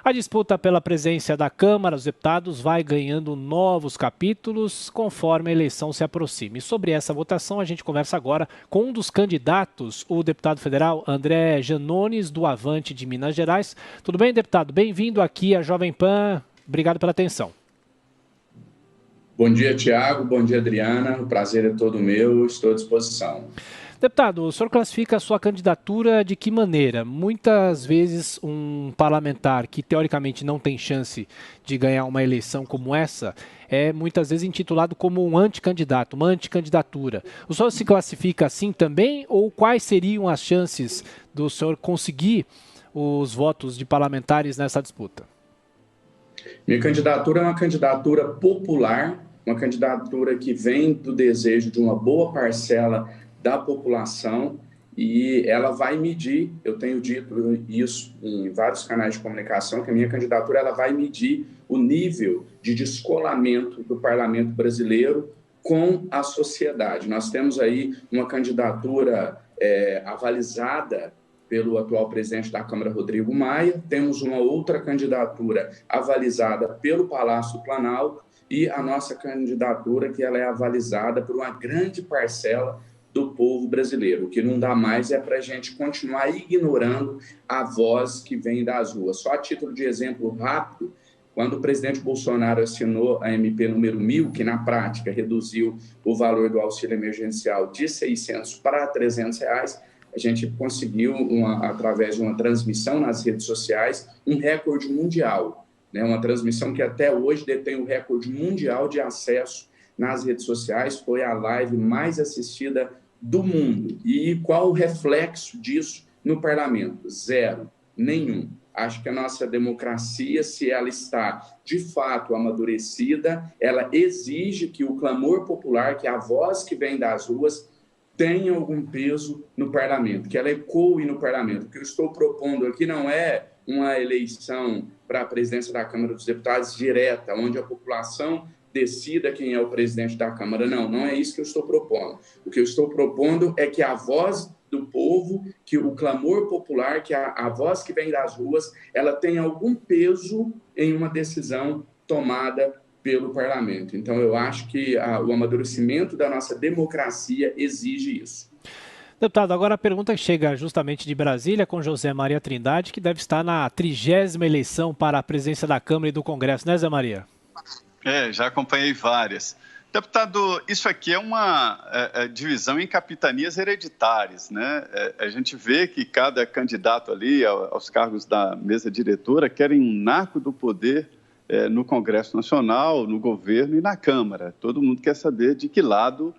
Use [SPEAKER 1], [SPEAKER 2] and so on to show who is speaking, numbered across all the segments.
[SPEAKER 1] A disputa pela presidência da Câmara dos Deputados vai ganhando novos capítulos conforme a eleição se aproxima. E sobre essa votação, a gente conversa agora com um dos candidatos, o deputado federal André Janones, do Avante de Minas Gerais. Tudo bem, deputado? Bem-vindo aqui à Jovem Pan. Obrigado pela atenção.
[SPEAKER 2] Bom dia, Tiago. Bom dia, Adriana. O prazer é todo meu. Estou à disposição.
[SPEAKER 1] Deputado, o senhor classifica a sua candidatura de que maneira? Muitas vezes um parlamentar que teoricamente não tem chance de ganhar uma eleição como essa é muitas vezes intitulado como um anticandidato, uma anticandidatura. O senhor se classifica assim também ou quais seriam as chances do senhor conseguir os votos de parlamentares nessa disputa?
[SPEAKER 2] Minha candidatura é uma candidatura popular, uma candidatura que vem do desejo de uma boa parcela da população e ela vai medir, eu tenho dito isso em vários canais de comunicação, que a minha candidatura ela vai medir o nível de descolamento do parlamento brasileiro com a sociedade. Nós temos aí uma candidatura avalizada pelo atual presidente da Câmara, Rodrigo Maia, temos uma outra candidatura avalizada pelo Palácio do Planalto e a nossa candidatura que ela é avalizada por uma grande parcela do povo brasileiro. O que não dá mais é para a gente continuar ignorando a voz que vem das ruas. Só a título de exemplo rápido, quando o presidente Bolsonaro assinou a MP número 1000, que na prática reduziu o valor do auxílio emergencial de R$600 para R$300, a gente conseguiu, através de uma transmissão nas redes sociais, um recorde mundial, né? Uma transmissão que até hoje detém o recorde mundial de acesso nas redes sociais, foi a live mais assistida do mundo. E qual o reflexo disso no parlamento? Zero, nenhum. Acho que a nossa democracia, se ela está de fato amadurecida, ela exige que o clamor popular, que a voz que vem das ruas, tenha algum peso no parlamento, que ela ecoe no parlamento. O que eu estou propondo aqui não é uma eleição para a presidência da Câmara dos Deputados direta, onde a população decida quem é o presidente da Câmara. Não é isso que eu estou propondo. O que eu estou propondo é que a voz do povo, que o clamor popular, que a voz que vem das ruas, ela tenha algum peso em uma decisão tomada pelo parlamento. Então, eu acho que o amadurecimento da nossa democracia exige isso.
[SPEAKER 1] Deputado, agora a pergunta chega justamente de Brasília com José Maria Trindade, que deve estar na 30ª eleição para a presidência da Câmara e do Congresso, né, Zé Maria?
[SPEAKER 3] Já acompanhei várias. Deputado, isso aqui é uma divisão em capitanias hereditárias, né? A gente vê que cada candidato ali aos cargos da mesa diretora querem um narco do poder no Congresso Nacional, no governo e na Câmara. Todo mundo quer saber de que lado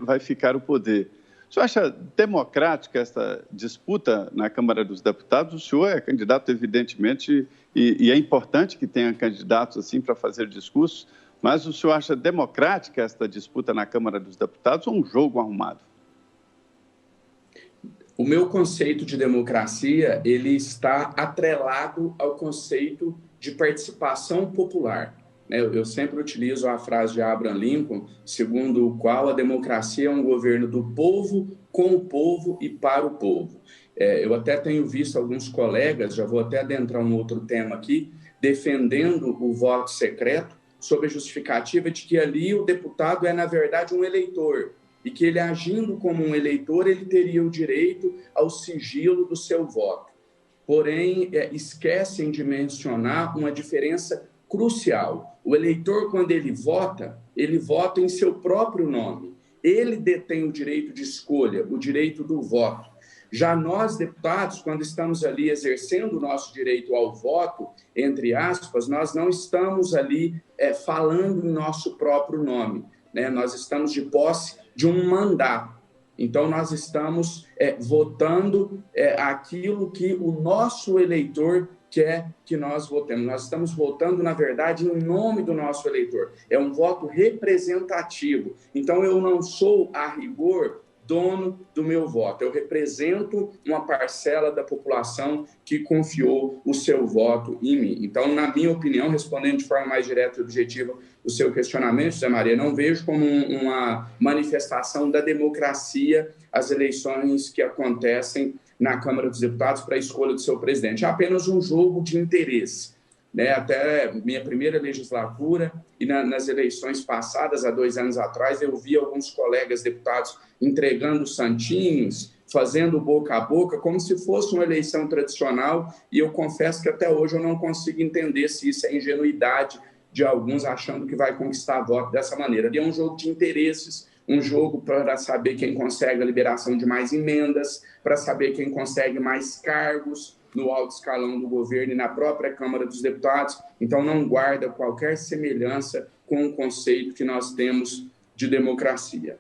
[SPEAKER 3] vai ficar o poder. O senhor acha democrática essa disputa na Câmara dos Deputados? O senhor é candidato, evidentemente, e é importante que tenha candidatos assim para fazer discursos, mas o senhor acha democrática esta disputa na Câmara dos Deputados ou um jogo arrumado?
[SPEAKER 2] O meu conceito de democracia, ele está atrelado ao conceito de participação popular. Eu sempre utilizo a frase de Abraham Lincoln, segundo o qual a democracia é um governo do povo, com o povo e para o povo. Eu até tenho visto alguns colegas, já vou até adentrar um outro tema aqui, defendendo o voto secreto, sob a justificativa de que ali o deputado é, na verdade, um eleitor, e que ele, agindo como um eleitor, ele teria o direito ao sigilo do seu voto. Porém, esquecem de mencionar uma diferença crucial. O eleitor, quando ele vota em seu próprio nome. Ele detém o direito de escolha, o direito do voto. Já nós, deputados, quando estamos ali exercendo o nosso direito ao voto, entre aspas, nós não estamos ali falando em nosso próprio nome, né? Nós estamos de posse de um mandato. Então, nós estamos votando aquilo que o nosso eleitor quer que nós votemos. Nós estamos votando, na verdade, em nome do nosso eleitor. É um voto representativo. Então, eu não sou, a rigor, dono do meu voto. Eu represento uma parcela da população que confiou o seu voto em mim. Então, na minha opinião, respondendo de forma mais direta e objetiva o seu questionamento, Zé Maria, não vejo como uma manifestação da democracia as eleições que acontecem na Câmara dos Deputados para a escolha do seu presidente. É apenas um jogo de interesse. né, até minha primeira legislatura e nas eleições passadas, há 2 anos atrás, eu vi alguns colegas deputados entregando santinhos, fazendo boca a boca, como se fosse uma eleição tradicional, e eu confesso que até hoje eu não consigo entender se isso é ingenuidade de alguns achando que vai conquistar voto dessa maneira. Ali é um jogo de interesses, um jogo para saber quem consegue a liberação de mais emendas, para saber quem consegue mais cargos no alto escalão do governo e na própria Câmara dos Deputados. Então, não guarda qualquer semelhança com o conceito que nós temos de democracia.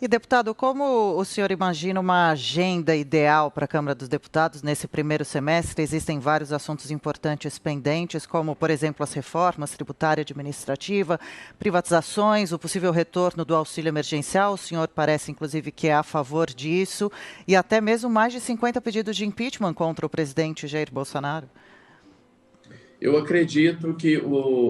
[SPEAKER 4] E, deputado, como o senhor imagina uma agenda ideal para a Câmara dos Deputados nesse primeiro semestre? Existem vários assuntos importantes pendentes, como, por exemplo, as reformas tributária e administrativa, privatizações, o possível retorno do auxílio emergencial. O senhor parece, inclusive, que é a favor disso, e até mesmo mais de 50 pedidos de impeachment contra o presidente Jair Bolsonaro.
[SPEAKER 2] Eu acredito que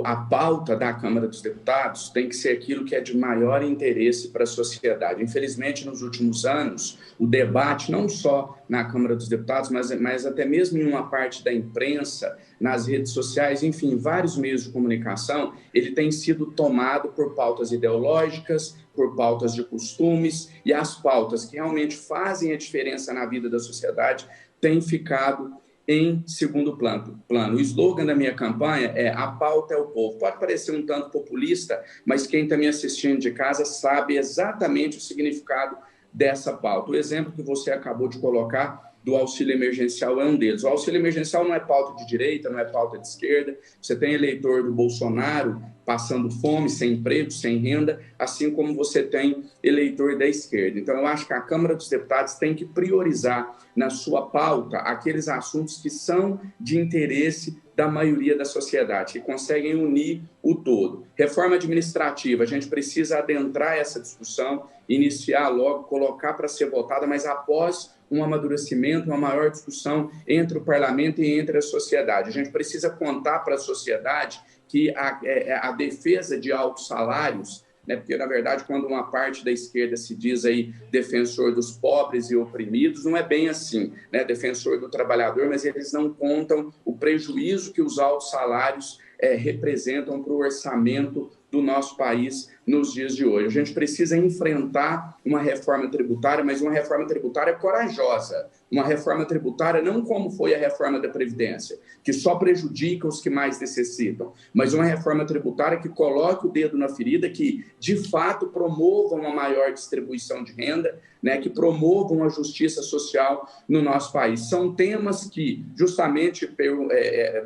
[SPEAKER 2] a pauta da Câmara dos Deputados tem que ser aquilo que é de maior interesse para a sociedade. Infelizmente, nos últimos anos, o debate, não só na Câmara dos Deputados, mas até mesmo em uma parte da imprensa, nas redes sociais, enfim, vários meios de comunicação, ele tem sido tomado por pautas ideológicas, por pautas de costumes, e as pautas que realmente fazem a diferença na vida da sociedade têm ficado em segundo plano. O slogan da minha campanha é "A pauta é o povo". Pode parecer um tanto populista, mas quem está me assistindo de casa sabe exatamente o significado dessa pauta. O exemplo que você acabou de colocar do auxílio emergencial é um deles. O auxílio emergencial não é pauta de direita, não é pauta de esquerda. Você tem eleitor do Bolsonaro passando fome, sem emprego, sem renda, assim como você tem eleitor da esquerda. Então, eu acho que a Câmara dos Deputados tem que priorizar na sua pauta aqueles assuntos que são de interesse da maioria da sociedade, que conseguem unir o todo. Reforma administrativa, a gente precisa adentrar essa discussão, iniciar logo, colocar para ser votada, mas após um amadurecimento, uma maior discussão entre o parlamento e entre a sociedade. A gente precisa contar para a sociedade que a defesa de altos salários, né, porque, na verdade, quando uma parte da esquerda se diz aí defensor dos pobres e oprimidos, não é bem assim, né, defensor do trabalhador, mas eles não contam o prejuízo que os altos salários representam para o orçamento do nosso país nos dias de hoje. A gente precisa enfrentar uma reforma tributária, mas uma reforma tributária corajosa, uma reforma tributária não como foi a reforma da Previdência, que só prejudica os que mais necessitam, mas uma reforma tributária que coloque o dedo na ferida, que de fato promova uma maior distribuição de renda, né, que promovam a justiça social no nosso país. São temas que, justamente,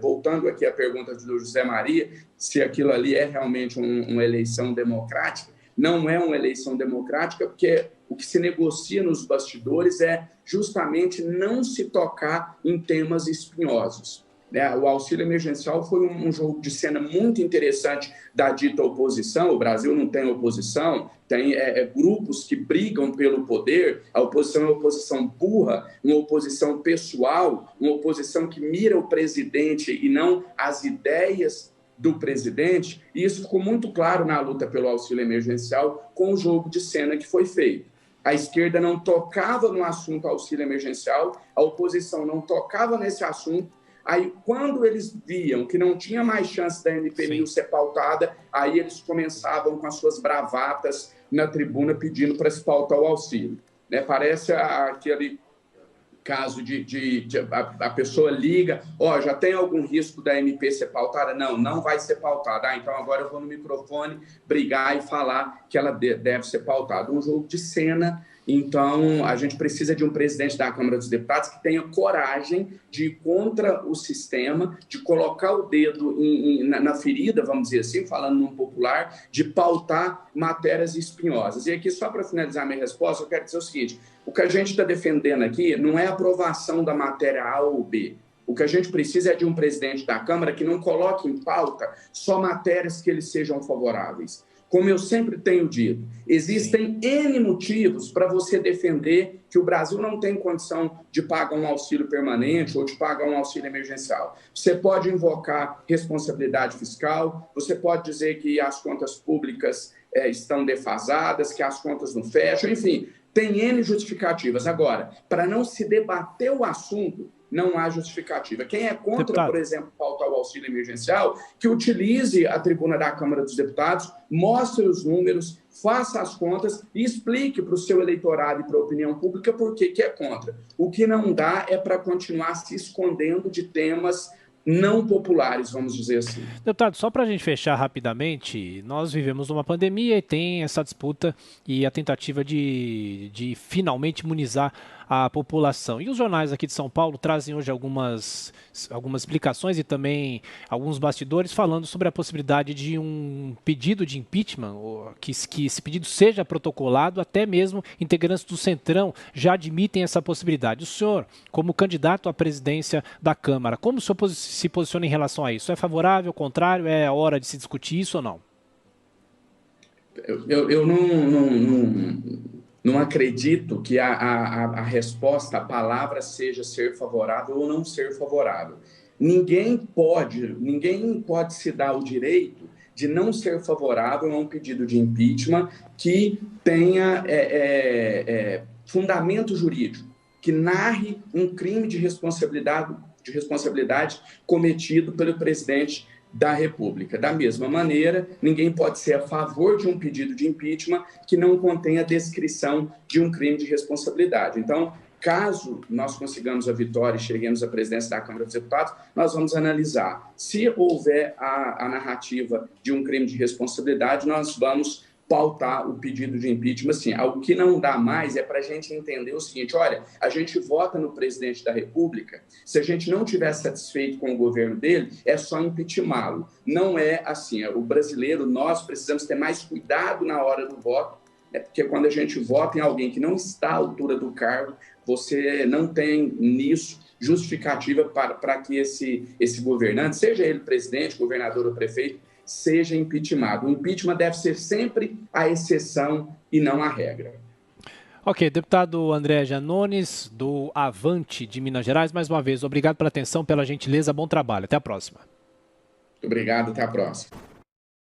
[SPEAKER 2] voltando aqui à pergunta do José Maria, se aquilo ali é realmente uma eleição democrática, não é uma eleição democrática, porque o que se negocia nos bastidores é justamente não se tocar em temas espinhosos. O auxílio emergencial foi um jogo de cena muito interessante da dita oposição. O Brasil não tem oposição, tem grupos que brigam pelo poder. A oposição é uma oposição burra, uma oposição pessoal, uma oposição que mira o presidente e não as ideias do presidente. E isso ficou muito claro na luta pelo auxílio emergencial com o jogo de cena que foi feito. A esquerda não tocava no assunto auxílio emergencial, a oposição não tocava nesse assunto. Aí, quando eles viam que não tinha mais chance da NPNIL ser pautada, aí eles começavam com as suas bravatas na tribuna pedindo para se pautar o auxílio. Parece aquele caso de a pessoa liga, já tem algum risco da MP ser pautada? Não vai ser pautada. Então agora eu vou no microfone brigar e falar que ela deve ser pautada. Um jogo de cena. Então, a gente precisa de um presidente da Câmara dos Deputados que tenha coragem de ir contra o sistema, de colocar o dedo na ferida, vamos dizer assim, falando num popular, de pautar matérias espinhosas. E aqui, só para finalizar minha resposta, eu quero dizer o seguinte: o que a gente está defendendo aqui não é a aprovação da matéria A ou B. O que a gente precisa é de um presidente da Câmara que não coloque em pauta só matérias que eles sejam favoráveis. Como eu sempre tenho dito, existem N motivos para você defender que o Brasil não tem condição de pagar um auxílio permanente ou de pagar um auxílio emergencial. Você pode invocar responsabilidade fiscal, você pode dizer que as contas públicas estão defasadas, que as contas não fecham, enfim, tem N justificativas. Agora, para não se debater o assunto, não há justificativa. Quem é contra,
[SPEAKER 1] Deputado,
[SPEAKER 2] por exemplo, pautar o auxílio emergencial, que utilize a tribuna da Câmara dos Deputados, mostre os números, faça as contas e explique para o seu eleitorado e para a opinião pública por que é contra. O que não dá é para continuar se escondendo de temas não populares, vamos dizer assim.
[SPEAKER 1] deputado, só para a gente fechar rapidamente, nós vivemos uma pandemia e tem essa disputa e a tentativa de finalmente imunizar a população. E os jornais aqui de São Paulo trazem hoje algumas explicações e também alguns bastidores falando sobre a possibilidade de um pedido de impeachment, que esse pedido seja protocolado, até mesmo integrantes do Centrão já admitem essa possibilidade. O senhor, como candidato à presidência da Câmara, como o senhor se posiciona em relação a isso? É favorável, contrário? É a hora de se discutir isso ou não?
[SPEAKER 2] Eu não acredito que a resposta, a palavra seja ser favorável ou não ser favorável. Ninguém pode se dar o direito de não ser favorável a um pedido de impeachment que tenha fundamento jurídico, que narre um crime de responsabilidade cometido pelo presidente da República. Da mesma maneira, ninguém pode ser a favor de um pedido de impeachment que não contenha descrição de um crime de responsabilidade. Então, caso nós consigamos a vitória e cheguemos à presidência da Câmara dos Deputados, nós vamos analisar. Se houver a narrativa de um crime de responsabilidade, nós vamos pautar o pedido de impeachment. Assim, o que não dá mais é para a gente entender o seguinte: olha, a gente vota no presidente da República, se a gente não estiver satisfeito com o governo dele, é só impeachmentá-lo. Não é assim. O brasileiro, nós precisamos ter mais cuidado na hora do voto, porque quando a gente vota em alguém que não está à altura do cargo, você não tem nisso justificativa para que esse governante, seja ele presidente, governador ou prefeito, seja impeachmentado. O impeachment deve ser sempre a exceção e não a regra.
[SPEAKER 1] Ok, deputado André Janones, do Avante de Minas Gerais, mais uma vez, obrigado pela atenção, pela gentileza, bom trabalho. Até a próxima.
[SPEAKER 2] Muito obrigado, até a próxima.